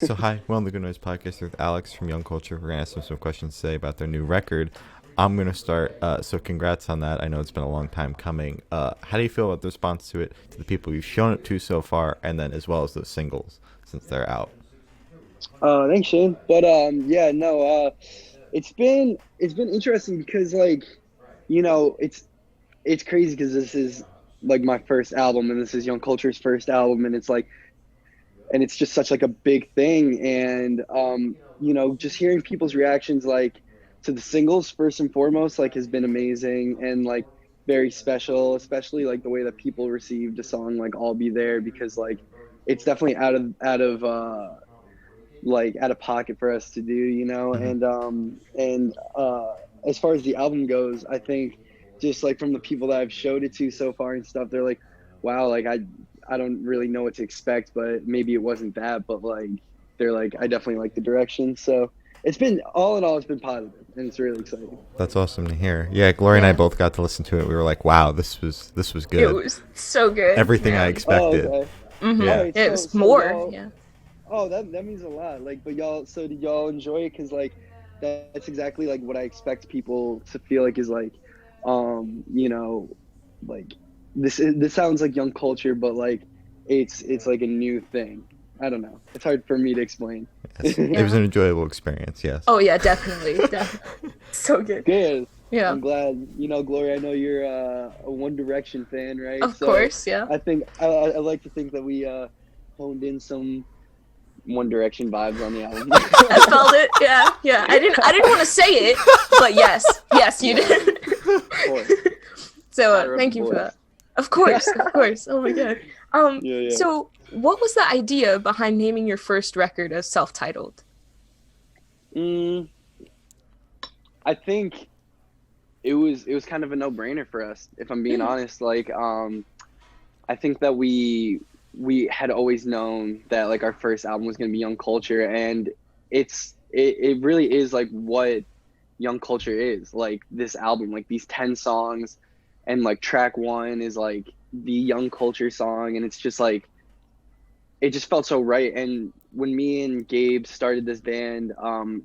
So hi, we're on the Good Noise podcast with Alex from Young Culture. We're gonna ask them some questions today about their new record. I'm gonna start. So congrats on that. I know it's been a long time coming. How do you feel about the response to it, to the people you've shown it to so far, and then as well as those singles since they're out? Thanks, Shane. But yeah, no, it's been interesting because it's crazy because this is like my first album and this is Young Culture's first album and it's just such like a big thing and just hearing people's reactions like to the singles first and foremost like has been amazing and like very special, especially like the way that people received a song like I'll Be There because like it's definitely out of pocket for us to do, Mm-hmm. and as far as the album goes, I think just like from the people that I've showed it to so far and stuff, they're like, wow, like I don't really know what to expect, but maybe it wasn't that, but like they're like I definitely like the direction. So it's been all in all it's been positive and it's really exciting. That's awesome to hear. Yeah, Gloria and I Yeah, both got to listen to it. We were like, wow, this was it good. was so good. Everything I Yeah. Oh, expected. okay. All Mhm. Yeah. right, It so was so more. y'all Yeah. oh that means a lot. Like but y'all so did y'all enjoy it? Because like that's exactly like what I expect people to feel like is like um you know like this sounds like Young Culture but like it's like a new thing. I don't know, it's hard for me to explain. Yes. It was Yeah. an enjoyable experience. Yes. Oh yeah, definitely. Definitely. So good. Good. Yeah. I'm glad. Gloria, I know you're a One Direction fan, right? Of So course. Yeah. I think I like to think that we honed in some One Direction vibes on the album. I felt it. Yeah. Yeah. I didn't want to say it, but yes. Yes, you Yeah, did. of course. So Gotta rep the thank you for boys. that. Of course. Of course. Oh my god. Yeah, yeah. So what was the idea behind naming your first record as self-titled? Mm, I think it was kind of a no-brainer for us, if I'm being Mhm. honest. Like, I think that we had always known that like our first album was gonna be Young Culture, and it really is like what Young Culture is. Like this album, like these 10 songs, and like track one is like the Young Culture song, and it's just like it just felt so right. And when me and Gabe started this band,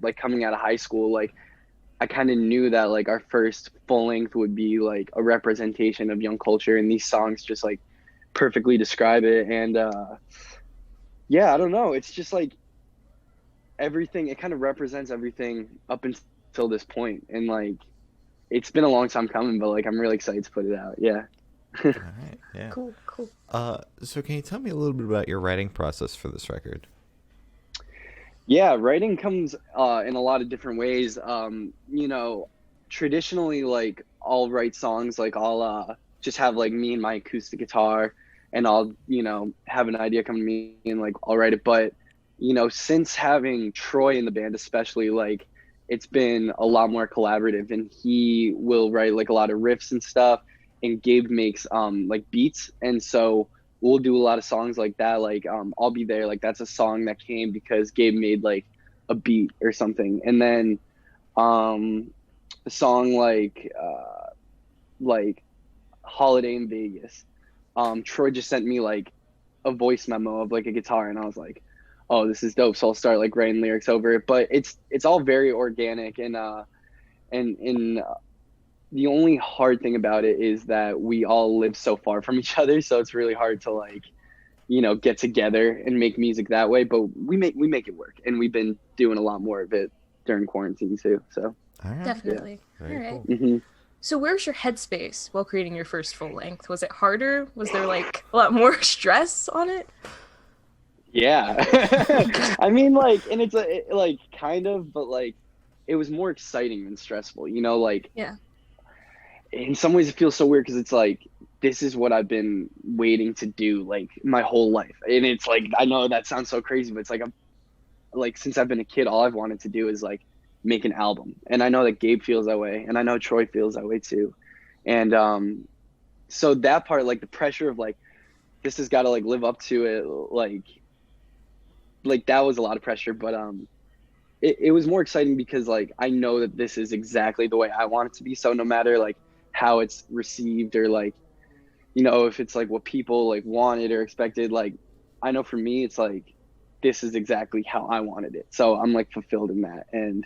like coming out of high school, like I kind of knew that like our first full length would be like a representation of Young Culture, and these songs just like perfectly describe it. And yeah, I don't know. It's just like everything. It kind of represents everything up until this point, and like it's been a long time coming, but like I'm really excited to put it out. Yeah. All right. Yeah. Cool. Cool. So can you tell me a little bit about your writing process for this record? Yeah, writing comes in a lot of different ways. Traditionally, like I'll write songs, like I'll just have like me and my acoustic guitar, and I'll have an idea come to me and like I'll write it. But since having Troy in the band, especially, like it's been a lot more collaborative, and he will write like a lot of riffs and stuff, and Gabe makes like beats, and so we'll do a lot of songs like that. Like I'll Be There, like that's a song that came because Gabe made like a beat or something. And then a song like Holiday in Vegas, Troy just sent me like a voice memo of like a guitar, and I was like, oh, this is dope. So I'll start like writing lyrics over it. But it's all very organic, and the only hard thing about it is that we all live so far from each other, so it's really hard to like get together and make music that way. But we make it work, and we've been doing a lot more of it during quarantine too. So All right. yeah. Definitely. All Very right. cool. So where's your headspace while creating your first full length? Was it harder? Was there like a lot more stress on it? Yeah. I mean, like, and like kind of, but like it was more exciting than stressful. Like Yeah. in some ways it feels so weird because it's like this is what I've been waiting to do like my whole life, and it's like I know that sounds so crazy, but it's like I'm like since I've been a kid, all I've wanted to do is like make an album, and I know that Gabe feels that way, and I know Troy feels that way too, and so that part, like the pressure of like this has got to like live up to it, like that was a lot of pressure, but it was more exciting because like I know that this is exactly the way I want it to be. So no matter like how it's received or like if it's like what people like wanted or expected, like I know for me it's like this is exactly how I wanted it. So I'm like fulfilled in that, and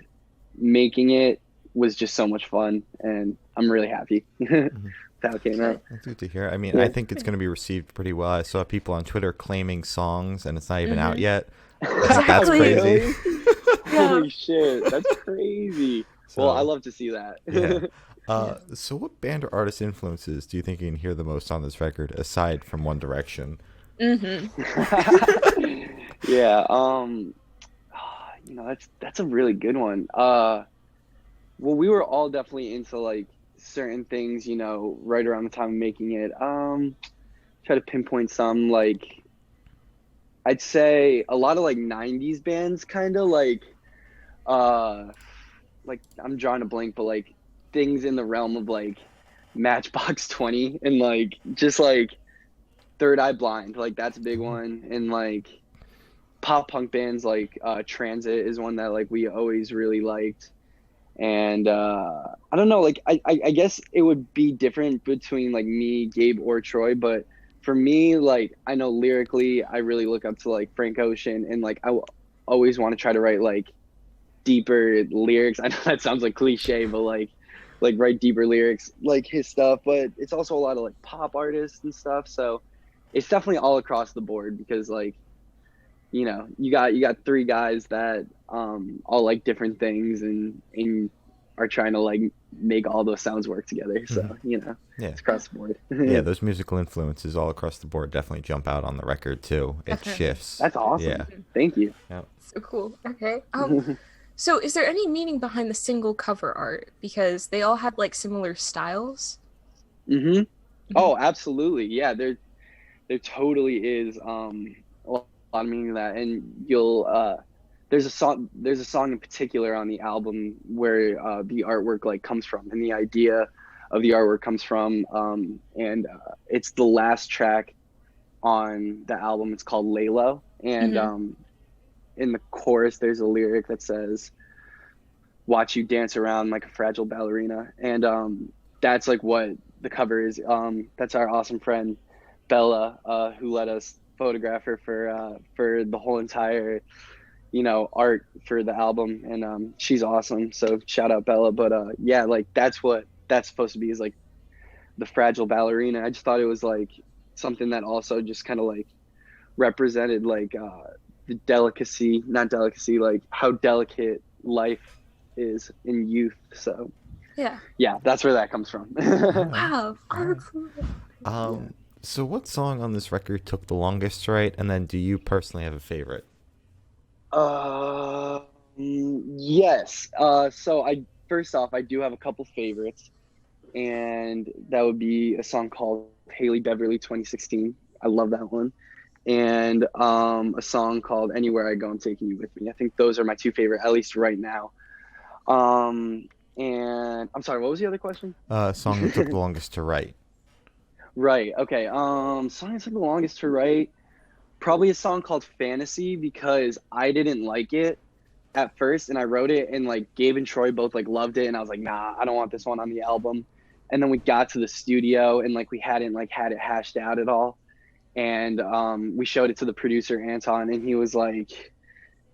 making it was just so much fun, and I'm really happy with Mhm. how it came Okay. out. That's good to hear. I mean, I Yeah. think it's going to be received pretty well. I saw people on Twitter claiming songs, and it's not even out Mm-hmm. yet. That's Exactly. crazy. Really? Yeah. Holy shit, that's crazy. Well, I So, love to see that. yeah. Yeah. So what band or artist influences do you think you can hear the most on this record, aside from One Direction? Mm-hmm. Yeah, that's a really good one. Well, we were all definitely into like certain things, right around the time of making it. Try to pinpoint some, like I'd say a lot of like 90s bands, kind of uh like I'm drawing a blank, but like things in the realm of like Matchbox 20, and like just like Third Eye Blind, like that's a big one, and like pop punk bands like Transit is one that like we always really liked. And I don't know, like I guess it would be different between like me, Gabe, or Troy, but for me, like I know lyrically I really look up to like Frank Ocean, and like always want to try to write like deeper lyrics. I know that sounds like cliche, but like write deeper lyrics like his stuff. But it's also a lot of like pop artists and stuff, so it's definitely all across the board, because like you got three guys that all like different things, and are trying to like make all those sounds work together. Hmm. So Yeah. it's across the board. Yeah, those musical influences all across the board definitely jump out on the record too. It Definitely. shifts. That's awesome. Yeah. Thank you. Yeah. So cool. Okay. So is there any meaning behind the single cover art? Because they all have like similar styles. Hmm. Hmm. Oh, absolutely. Yeah, there totally is a lot of meaning to that, and you'll there's a song in particular on the album where the artwork like comes from, and the idea of the artwork comes from, and it's the last track on the album. It's called Laylo, and Hmm. in the chorus there's a lyric that says, "Watch you dance around like a fragile ballerina," and that's like what the cover is. That's our awesome friend Bella, who let us photograph her for the whole entire art for the album, and she's awesome. So shout out Bella. But yeah, like that's what that's supposed to be, is like the fragile ballerina. I just thought it was like something that also just kind of like represented like the delicacy, not delicacy, like how delicate life is in youth. So Yeah. yeah, that's where that comes from. All right. Wow. All Oh, right. that's cool. Yeah. So what song on this record took the longest to write, and then do you personally have a favorite? Um, yes. So I first off, I do have a couple favorites, and that would be a song called Haley Beverly 2016. I love that one. And a song called Anywhere I Go, I'm Taking You With Me. I think those are my two favorite, at least right now. And I'm sorry, what was the other question? Song that took the longest to write. Right. Okay. Song that took the longest to write, probably a song called Fantasy, because I didn't like it at first, and I wrote it, and like Gabe and Troy both like loved it, and I was like, nah, I don't want this one on the album. And then we got to the studio, and like we hadn't like had it hashed out at all, and we showed it to the producer Anton, and he was like,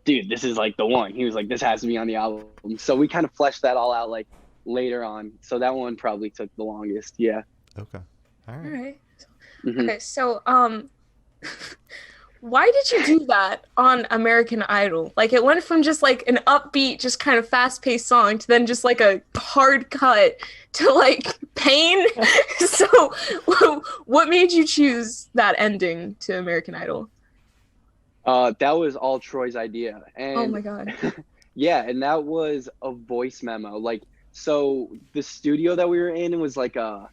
dude, this is like the one. He was like, this has to be on the album. So we kind of fleshed that all out like later on. So that one probably took the longest. Yeah. Okay. All All right. right. Hmm. Okay. So why did you do that on American Idol? Like it went from just like an upbeat, just kind of fast-paced song to then just like a hard cut to like pain. So what made you choose that ending to American Idol? That was all Troy's idea. Oh And my God. yeah, and that was a voice memo. Like, so the studio that we were in was like a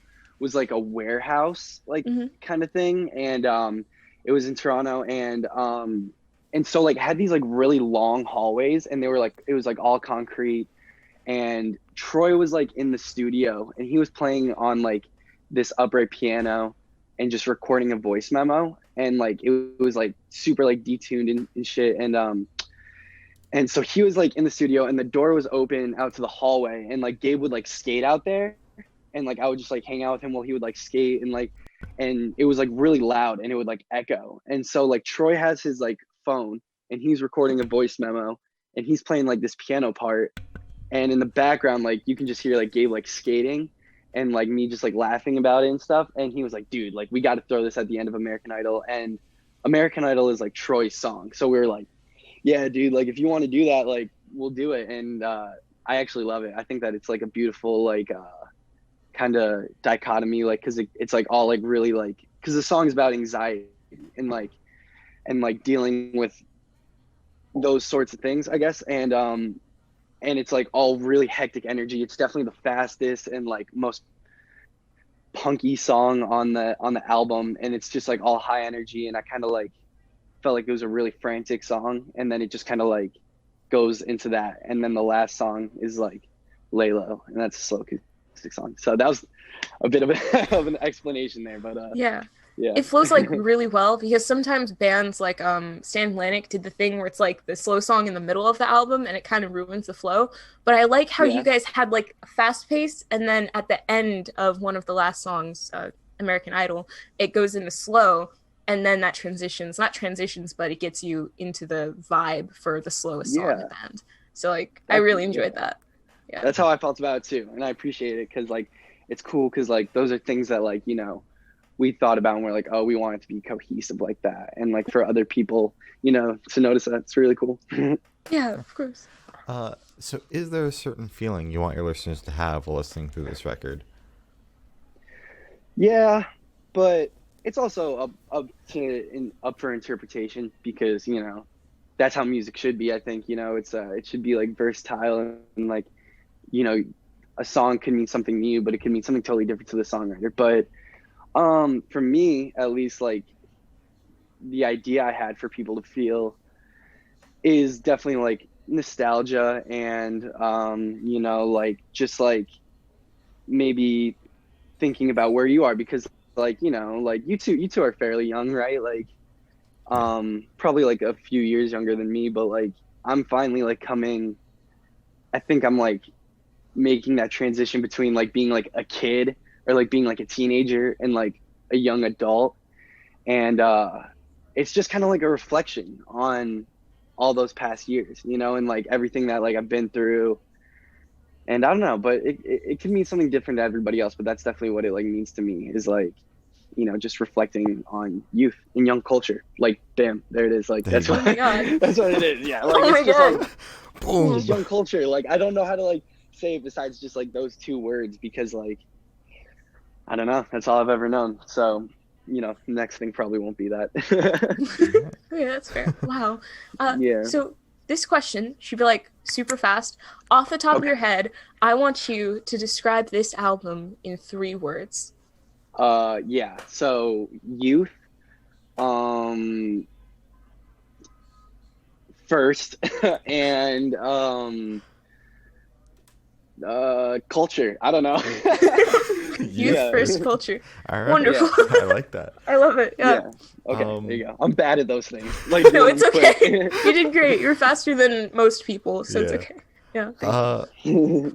warehouse, like Hmm. kind of thing, and it was in Toronto, and so like it had these like really long hallways, and they were like it was like all concrete, and Troy was like in the studio, and he was playing on like this upright piano and just recording a voice memo, and like it was like super like detuned and shit, and so he was like in the studio, and the door was open out to the hallway, and like Gabe would like skate out there, and like I would just like hang out with him while he would like skate, and it was like really loud, and it would like echo. And so like Troy has his like phone, and he's recording a voice memo, and he's playing like this piano part, and in the background like you can just hear like Gabe like skating, and like me just like laughing about it and stuff. And he was like, dude, like we got to throw this at the end of American Idol. And American Idol is like Troy's song, so we were like, yeah, dude, like if you want to do that, like we'll do it. And I actually love it. I think that it's like a beautiful like kind of dichotomy, like because it's like all like really like, because the song's about anxiety and like dealing with those sorts of things, I guess. And it's like all really hectic energy. It's definitely the fastest and like most punky song on the album, and it's just like all high energy. And I kind of like felt like it was a really frantic song, and then it just kind of like goes into that. And then the last song is like Lay Low, and that's a slow acoustic song. So that was a bit of, of an explanation there, but yeah. Yeah. It flows like really well, because sometimes bands like Stan Atlantic did the thing where it's like the slow song in the middle of the album and it kind of ruins the flow. But I like how you guys had like a fast pace, and then at the end of one of the last songs, American Idol, it goes into slow, and then that not transitions, but it gets you into the vibe for the slowest song at the end. So like I really enjoyed that. Yeah. That's how I felt about it too, and I appreciate it because like it's cool, because like those are things that like, you know, we thought about and we're like, oh, we want it to be cohesive like that. And like for other people, you know, to notice that, it's really cool. Yeah, of course. So is there a certain feeling you want your listeners to have while listening through this record? Yeah, but it's also up for interpretation, because, you know, that's how music should be. I think, you know, it should be like versatile, and like, you know, a song can mean something new, but it can mean something totally different to the songwriter. But for me, at least, like the idea I had for people to feel is definitely like nostalgia, and you know, like just like maybe thinking about where you are, because like, you know, like you two are fairly young, right? Like probably like a few years younger than me, but like I'm finally like I think I'm like making that transition between like being like a kid, or like being like a teenager, and like a young adult. And it's just kind of like a reflection on all those past years, you know, and like everything that like I've been through. And I don't know, but it can mean something different to everybody else, but that's definitely what it like means to me, is like, you know, just reflecting on youth and young culture. Like, bam, there it is. Like that's what that's what it is. Yeah, like it's just like boom, just young culture. Like I don't know how to like say it besides just like those two words, because like I don't know, that's all I've ever known. So, you know, next thing probably won't be that. Yeah, that's fair. Wow. Yeah. So this question should be like super fast. Off the top of your head, I want you to describe this album in 3 words. Yeah. So youth, first, and culture. I don't know. Youth first, culture. All right. Wonderful. Yeah, I like that. I love it. Yeah. Okay, there you go. I'm bad at those things. Like, No, it's okay. You did great. You're faster than most people, so it's okay. Yeah.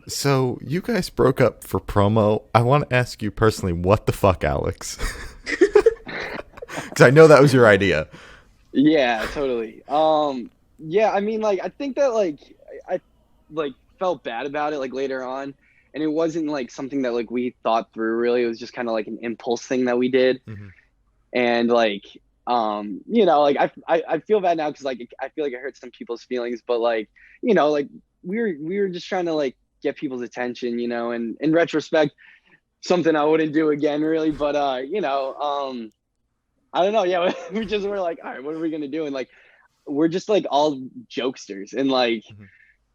So you guys broke up for promo. I want to ask you personally, what the fuck, Alex? Because I know that was your idea. Yeah, totally. Yeah, I mean, like, I think that like I like felt bad about it like later on, and it wasn't like something that like we thought through really. It was just kind of like an impulse thing that we did. Mm-hmm. And like you know, like I feel bad now, because like I feel like it hurt some people's feelings, but like, you know, like we were just trying to like get people's attention, you know, and in retrospect, something I wouldn't do again really. But you know, I don't know, yeah, we just were like, all right, what are we gonna do? And like we're just like all jokesters, and like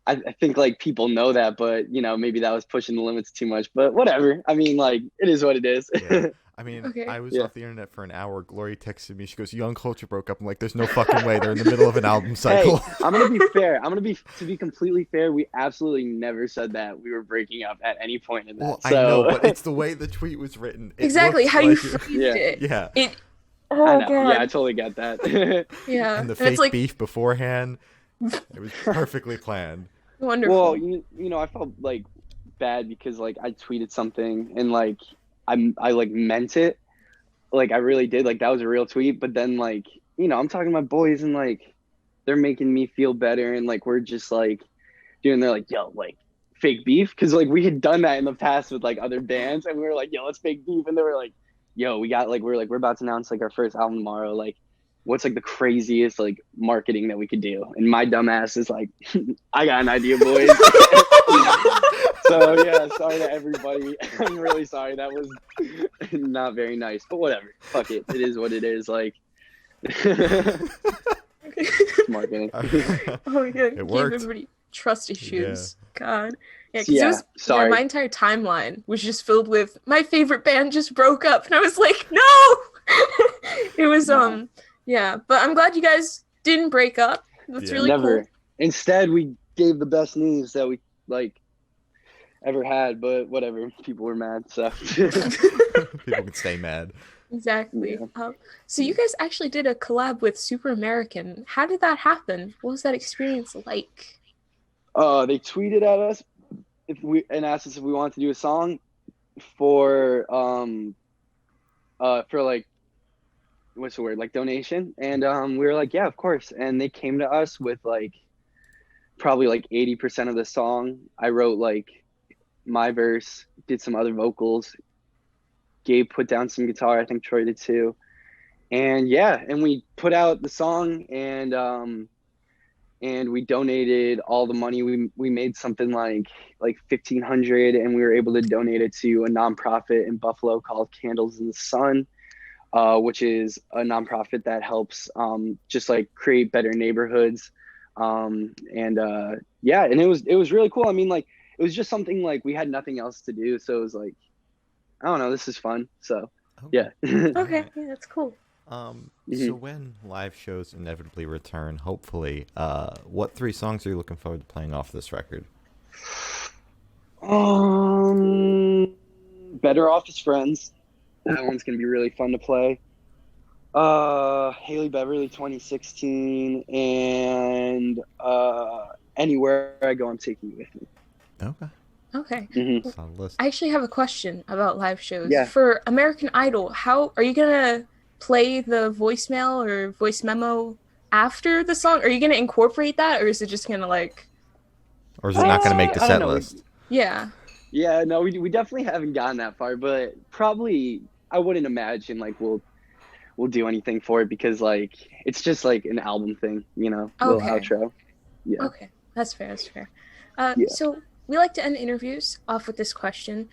I think like people know that, but you know, maybe that was pushing the limits too much, but whatever. I mean, like, it is what it is. Yeah. I mean, Okay. I was off the internet for an hour. Glory texted me. She goes, Young Culture broke up. I'm like, there's no fucking way. They're in the middle of an album cycle. Hey, I'm going to be fair. To be completely fair, we absolutely never said that we were breaking up at any point in that. Well, so... I know, but it's the way the tweet was written. It exactly, how like you phrased it. Yeah. Oh, I know. God. Yeah, I totally get that. Yeah. And the it's fake like beef beforehand. It was perfectly planned. wonderful. Well, you know, I felt like bad because like I tweeted something and like I like meant it. Like I really did. Like that was a real tweet. But then like, you know, I'm talking to my boys and like they're making me feel better, and like we're just like doing, they're like, yo, like fake beef, because like we had done that in the past with like other bands, and we were like, yo, let's fake beef, and they were like, yo, we got like, we're about to announce like our first album tomorrow, like what's like the craziest like marketing that we could do, and my dumbass is like, I got an idea, boys. So yeah, sorry to everybody. I'm really sorry. That was not very nice, but whatever. Fuck it. It is what it is. Like, marketing. Oh my god, It worked. everybody trust issues. God. Yeah, because Yeah, sorry. my entire timeline was just filled with my favorite band just broke up, and I was like, no. It was No. yeah, but I'm glad you guys didn't break up. That's Yeah. really Never. cool. Instead, we gave the best news that we like ever had, but whatever. People were mad, so. People can stay mad. Exactly. Yeah. So you guys actually did a collab with Super American. How did that happen? What was that experience like? They tweeted at us and asked us if we wanted to do a song for like, what's the word, like donation, and we were like, yeah, of course. And they came to us with like probably like 80% of the song. I wrote like my verse, did some other vocals. Gabe put down some guitar. I think Troy did too. And yeah, and we put out the song, and we donated all the money. We made something like 1,500, and we were able to donate it to a nonprofit in Buffalo called Candles in the Sun, which is a nonprofit that helps just like create better neighborhoods. Yeah, and it was really cool. I mean, like it was just something like we had nothing else to do, so it was like, I don't know, this is fun. So yeah. Okay, yeah, that's cool. So when live shows inevitably return, hopefully, what 3 songs are you looking forward to playing off this record? Better Off as Friends. That one's gonna be really fun to play. Haley Beverly 2016, and Anywhere I Go I'm Taking You With Me. Okay. Okay. Solid list. I actually have a question about live shows. Yeah. For American Idol, how are you gonna play the voicemail or voice memo after the song? Are you gonna incorporate that, or is it just gonna like? Or is it not going to make the I don't set know. list? Yeah. Yeah, no, we definitely haven't gotten that far, but probably I wouldn't imagine like we'll do anything for it, because like it's just like an album thing, you know, little Okay. outro. Yeah. Okay, that's fair. That's fair. Yeah. So we like to end interviews off with this question: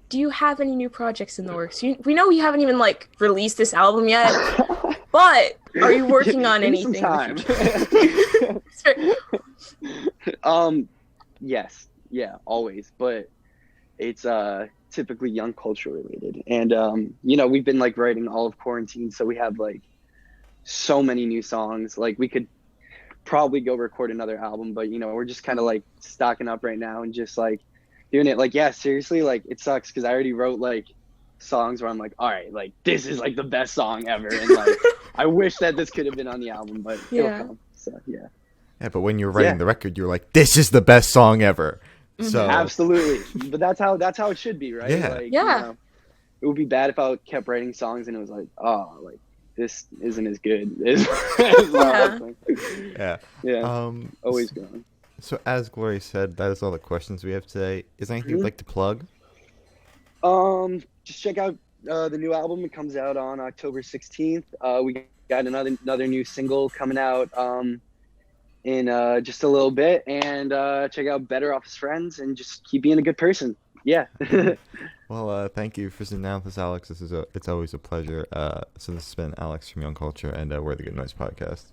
do you have any new projects in the works? We know you haven't even like released this album yet, but are you working on Give me some anything? in the time. future? Fair. Yes, yeah, always, but it's typically young culture related, and you know, we've been like writing all of quarantine, so we have like so many new songs. Like we could probably go record another album, but you know, we're just kind of like stocking up right now and just like doing it. Like, yeah, seriously, like it sucks because I already wrote like songs where I'm like, all right, like this is like the best song ever, and like I wish that this could have been on the album, but Yeah. it'll come. So yeah. Yeah, but when you were writing Yeah. the record, you were like, this is the best song ever. So Absolutely, but that's how it should be, right? Yeah. Like, Yeah. You know, it would be bad if I kept writing songs and it was like, oh, like this isn't as good as Yeah. yeah. yeah. Always going. So as Glory said, that is all the questions we have today. Is there anything you'd like to plug? Just check out the new album. It comes out on October 16th. We got another new single coming out in just a little bit, and check out Better Off as Friends, and just keep being a good person. Yeah. Well, thank you for sitting down with us, Alex. It's always a pleasure. So this has been Alex from Young Culture, and we're the Good Noise Podcast.